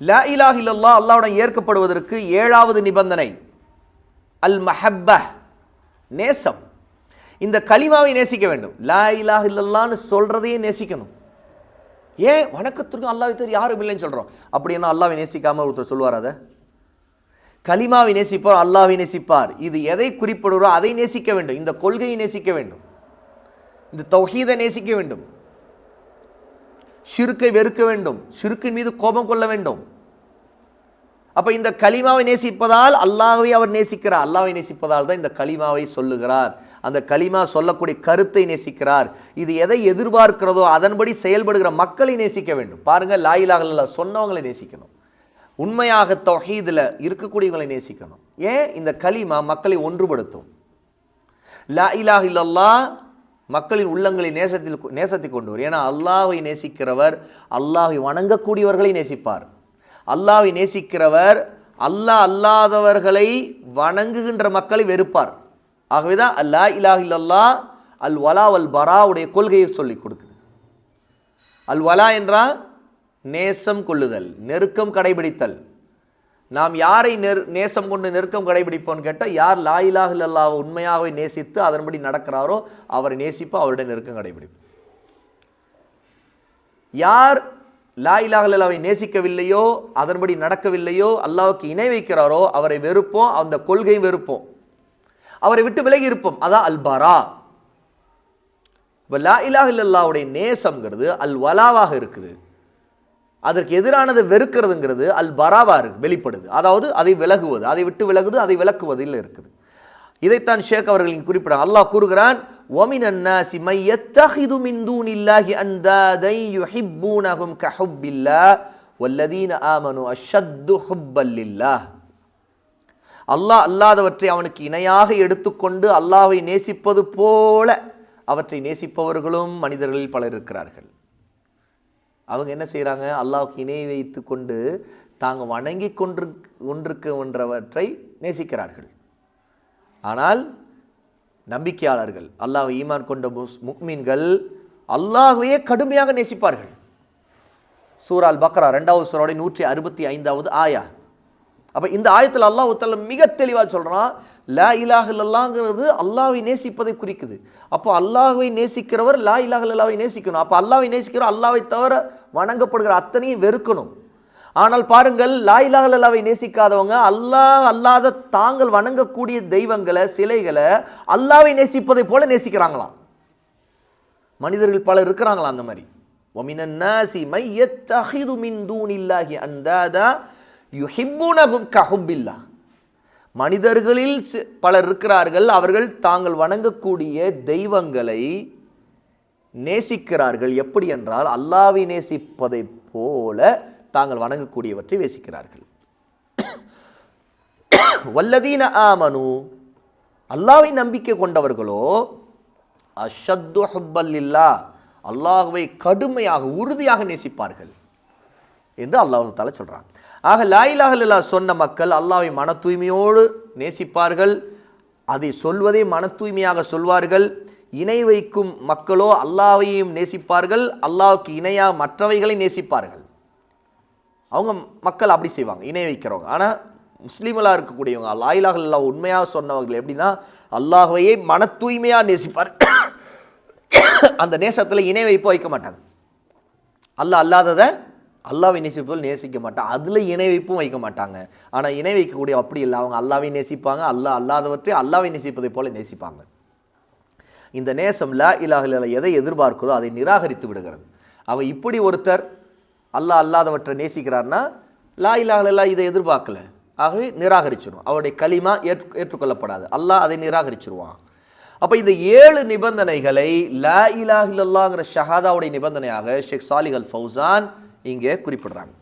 லா இலாஹ இல்லல்லாஹ் அல்லாஹ்வுடன் ஏற்கப்படுவதற்கு 7வது நிபந்தனை அல் மஹப்ப, நேசம். இந்த கலிமாவை நேசிக்க வேண்டும். லா இலாஹ இல்லல்லாஹ்னு சொல்றதையே நேசிக்கணும். ஏன் வணக்கத்திற்கு அல்லாஹ்வை தவிர யாரும் இல்லைன்னு சொல்றோம்? அப்படின்னா அல்லாஹ்வை நேசிக்காம ஒருத்தர் சொல்வார்? அதை கலிமாவை நேசிப்பார், அல்லாஹ்வை நேசிப்பார். இது எதை குறிப்பிடுகிறோ அதை நேசிக்க வேண்டும். இந்த கொள்கையை நேசிக்க வேண்டும், இந்த தௌஹீதை நேசிக்க வேண்டும், ஷிர்க்கை வெறுக்க வேண்டும், ஷிர்க்கின் மீது கோபம் கொள்ள வேண்டும். அப்ப இந்த கலிமாவை நேசிப்பதால் அல்லாஹ்வை அவர் நேசிக்கிறார். அல்லாஹ்வை நேசிப்பதால் தான் இந்த கலிமாவை சொல்லுகிறார். அந்த கலிமா சொல்லக்கூடிய கருத்தை நேசிக்கிறார். இது எதை எதிர்பார்க்கிறதோ அதன்படி செயல்படுகிற மக்களை நேசிக்க வேண்டும். பாருங்க, லா இலாஹ இல்லல்லாஹ் சொன்னவங்களை நேசிக்கணும், உண்மையாக தௌஹீதுல இருக்கக்கூடியவங்களை நேசிக்கணும். ஏன்? இந்த கலிமா மக்களை ஒன்றுபடுத்தும். லா இலாஹ இல்லல்லாஹ் மக்களின் உள்ளங்களை நேசத்தை கொண்டு வரும். ஏன்னா அல்லாஹ்வை நேசிக்கிறவர் அல்லாஹ்வை வணங்கக்கூடியவர்களை நேசிப்பார். அல்லாஹ்வை நேசிக்கிறவர் அல்லாஹ் அல்லாதவர்களை வணங்குகின்ற மக்களை வெறுப்பார். ஆகவேதான் லா இலாஹ இல்லல்லாஹ் அல் வலா வல் பராவுடைய கொள்கையை சொல்லிக் கொடுக்குது. அல் வலா என்றால் நேசம் கொள்ளுதல், நெருக்கம் கடைபிடித்தல். நாம் யாரை நேசம் கொண்டு நெருக்கம் கடைபிடிப்போம்னு கேட்டால், யார் லா இலாஹ இல்லல்லாஹ் உண்மையாகவே நேசித்து அதன்படி நடக்கிறாரோ அவரை நேசிப்போம், அவருடைய நெருக்கம் கடைபிடிப்போம். யார் லா இலாஹ இல்லல்லாஹ்வை நேசிக்கவில்லையோ, அதன்படி நடக்கவில்லையோ, அல்லாஹ்வுக்கு இணை வைக்கிறாரோ அவரை வெறுப்போம், அந்த கொள்கையை வெறுப்போம், அவரை விட்டு விலகி இருப்போம். அதான் அல் பரா. இப்போ லா இலாஹ இல்லல்லாஹ்வுடைய நேசம்ங்கிறது அல் வலாவாக இருக்குது. அதற்கு எதிரானதை வெறுக்கிறதுங்கிறது அல் பராவா இருக்கு, வெளிப்படுது. அதாவது அதை விலகுவது, அதை விட்டு விலகுது, அதை விலக்குவதில் இருக்குது. இதைத்தான் ஷேக் அவர்கள் இங்கு குறிப்பிட அல்லாஹ் கூறுகிறான், வமினன் நாஸி மை யத்தஹிது மின் தூனில்லாஹி அன்தாதை யுஹிப்பூனஹும் கஹுப்பில்லாஹ் வல்லதீன ஆமனு அஷத்து ஹுப்பல் லில்லாஹ். அல்லாஹ் அல்லாதவற்றை அவனுக்கு இணையாக எடுத்துக்கொண்டு அல்லாஹ்வை நேசிப்பது போல அவற்றை நேசிப்பவர்களும் மனிதர்களில் பலர் இருக்கிறார்கள். அவங்க என்ன செய்கிறாங்க? அல்லாஹ்வுக்கு இணை வைத்து கொண்டு தாங்க வணங்கி கொண்டிருக்கின்றவற்றை நேசிக்கிறார்கள். ஆனால் நம்பிக்கையாளர்கள், அல்லாஹ்வை ஈமான் கொண்ட முஃமின்கள் அல்லாஹ்வையே கடுமையாக நேசிப்பார்கள். சூரா அல் பக்ரா 2வது சூராவுடைய 165வது ஆயா. அப்போ இந்த ஆயத்தில் அல்லாஹ் தஆலா மிக தெளிவாக சொல்கிறான், லா இலாஹ இல்லல்லாஹ்ங்கிறது அல்லாஹ்வை நேசிப்பதை குறிக்குது. அப்போ அல்லாஹ்வை நேசிக்கிறவர் லா இலாஹ இல்லல்லாஹ்வை நேசிக்கணும். அப்போ அல்லாஹ்வை நேசிக்கிறவர் அல்லாஹ்வை தவிர வணங்கப்படுகிற அத்தனையும் வெறுக்கணும். ஆனால் பாருங்கள், லா இலாஹ இல்லல்லாஹ்வை நேசிக்காதவங்க அல்லாஹ் அல்லாத தாங்கள் வணங்கக்கூடிய தெய்வங்களை, சிலைகளை அல்லாஹ்வை நேசிப்பதை போல நேசிக்கிறாங்களாம். மனிதர்கள் பலர் இருக்கிறாங்களா அந்த மாதிரி. வமினன் நாஸி மை யத்தஹிது மின் தூனில்லாஹி அன்தாதா யுஹிப்பூனஹும் கஹுப்பில்லாஹ். மனிதர்களில் பலர் இருக்கிறார்கள், அவர்கள் தாங்கள் வணங்கக்கூடிய தெய்வங்களை நேசிக்கிறார்கள். எப்படி என்றால் அல்லாஹ்வை நேசிப்பதை போல தாங்கள் வணங்கக்கூடியவற்றை நேசிக்கிறார்கள். வல்லதீன ஆமனு, அல்லாஹ்வை நம்பிக்கை கொண்டவர்களோ அஷத்து ஹுப்பல் லில்லாஹ், அல்லாஹ்வை கடுமையாக உறுதியாக நேசிப்பார்கள் என்று அல்லாஹ் தஆலா சொல்றாங்க. ஆக லா இலாஹ இல்லல்லாஹ் சொன்ன மக்கள் அல்லாஹ்வை மன தூய்மையோடு நேசிப்பார்கள். அதை சொல்வதை மன தூய்மையாக சொல்வார்கள். இணை வைக்கும் மக்களோ அல்லாஹ்வையும் நேசிப்பார்கள், அல்லாஹ்வுக்கு இணையாக மற்றவைகளை நேசிப்பார்கள். அவங்க மக்கள் அப்படி செய்வாங்க, இணை வைக்கிறவங்க. ஆனால் முஸ்லீம்களாக இருக்கக்கூடியவங்க, லா இலாஹ இல்லல்லாஹ் உண்மையாக சொன்னவர்கள் எப்படின்னா அல்லாஹ்வையே மன தூய்மையாக நேசிப்பார். அந்த நேசத்தில் இணை வைப்பு வைக்க மாட்டாங்க. அல்லாஹ் அல்லாததை அல்லாஹ்வை நேசிப்பதில் நேசிக்க மாட்டாங்க, அதில் இணை வைப்பும் வைக்க மாட்டாங்க. ஆனால் இணை வைக்கக்கூடிய அப்படி இல்லை, அவங்க அல்லாஹ்வை நேசிப்பாங்க, அல்லாஹ் அல்லாதவற்றை அல்லாஹ்வை நேசிப்பதை போல நேசிப்பாங்க. இந்த நேசம் லா இலாஹ இல்லல்லாஹ் எதை எதிர்பார்க்குதோ அதை நிராகரித்து விடுகிறது. அவ இப்படி ஒருத்தர் அல்லாஹ் அல்லாதவற்றை நேசிக்கிறார்னா லா இலாஹ இல்லல்லாஹ் இதை எதிர்பார்க்கல, ஆகவே நிராகரிச்சிடும். அவருடைய கலிமா ஏற்றுக்கொள்ளப்படாது, அல்லாஹ் அதை நிராகரிச்சிருவான். அப்போ இந்த 7 நிபந்தனைகளை லா இலாஹ இல்லல்லாஹ்ங்கிற ஷஹாதாவுடைய நிபந்தனையாக ஷேக் சாலிஹ் அல் ஃபௌசான் இங்கே குறிப்பிடுறாங்க.